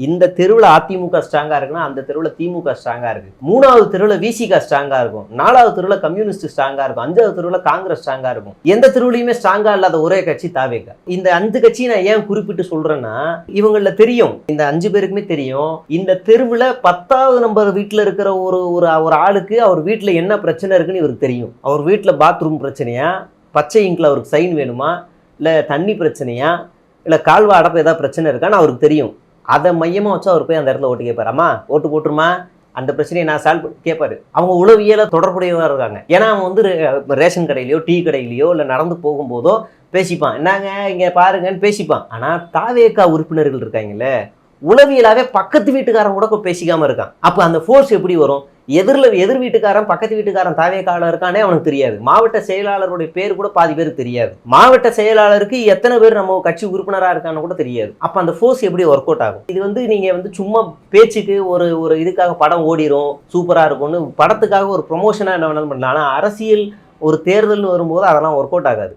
இந்த தெருவில் அதிமுக ஸ்ட்ராங்கா இருக்குன்னா அந்த தெருவில் திமுக ஸ்ட்ராங்கா இருக்கு. 3வது தெருவில் விசிக ஸ்ட்ராங்கா இருக்கும். 4வது தெருவில் கம்யூனிஸ்ட் ஸ்ட்ராங்கா இருக்கும். 5வது தெருவில் காங்கிரஸ் ஸ்ட்ராங்கா இருக்கும். எந்த தெருவுலையுமே ஸ்ட்ராங்கா இல்லாத ஒரே கட்சி தாவேக. இந்த 5 கட்சி நான் ஏன் குறிப்பிட்டு சொல்றேன்னா, இவங்கள தெரியும், இந்த 5 பேருக்குமே தெரியும், இந்த தெருவில் 10வது நம்பர் வீட்டில் இருக்கிற ஒரு ஆளுக்கு அவர் வீட்டில் என்ன பிரச்சனை இருக்குன்னு இவருக்கு தெரியும். அவர் வீட்டில் பாத்ரூம் பிரச்சனையா, பச்சை இங்கில் அவருக்கு சைன் வேணுமா, இல்லை தண்ணி பிரச்சனையா, இல்லை கால்வா அடப்பு ஏதாவது பிரச்சனை இருக்கான்னு அவருக்கு தெரியும். அதை மையமாக வச்சு அவர் போய் அந்த இடத்துல ஓட்டு கேட்பார். அம்மா ஓட்டு போட்டுருமா, அந்த பிரச்சனையை நான் சால்வ் கேட்பாரு. அவங்க உளவியல தொடர்புடையவா இருக்காங்க. ஏன்னா அவன் வந்து ரேஷன் கடையிலையோ டீ கடையிலையோ இல்லை நடந்து போகும்போதோ பேசிப்பான், என்னங்க இங்கே பாருங்கன்னு பேசிப்பான். ஆனால் தாவேகா உறுப்பினர்கள் இருக்காங்கல்ல, உளவியலாவே பக்கத்து வீட்டுக்காரன் கூட பேசிக்காம இருக்கான். அப்போ அந்த ஃபோர்ஸ் எப்படி வரும்? எதிர் வீட்டுக்காரன் பக்கத்து வீட்டுக்காரன் தாவேகால இருக்கானே அவனுக்கு தெரியாது. மாவட்ட செயலாளருடைய பேர் கூட பாதி பேருக்கு தெரியாது. மாவட்ட செயலாளருக்கு எத்தனை பேர் நம்ம கட்சி உறுப்பினராக இருக்கான்னு கூட தெரியாது. அப்போ அந்த ஃபோர்ஸ் எப்படி ஒர்க் அவுட் ஆகும்? இது வந்து நீங்கள் வந்து சும்மா பேச்சுக்கு ஒரு இதுக்காக படம் ஓடிரும் சூப்பராக இருக்கும்னு படத்துக்காக ஒரு ப்ரொமோஷனாக என்ன வேணாலும் பண்ணலாம். ஆனால் அரசியல் ஒரு தேர்தல்னு வரும்போது அதெல்லாம் ஒர்க் அவுட் ஆகாது.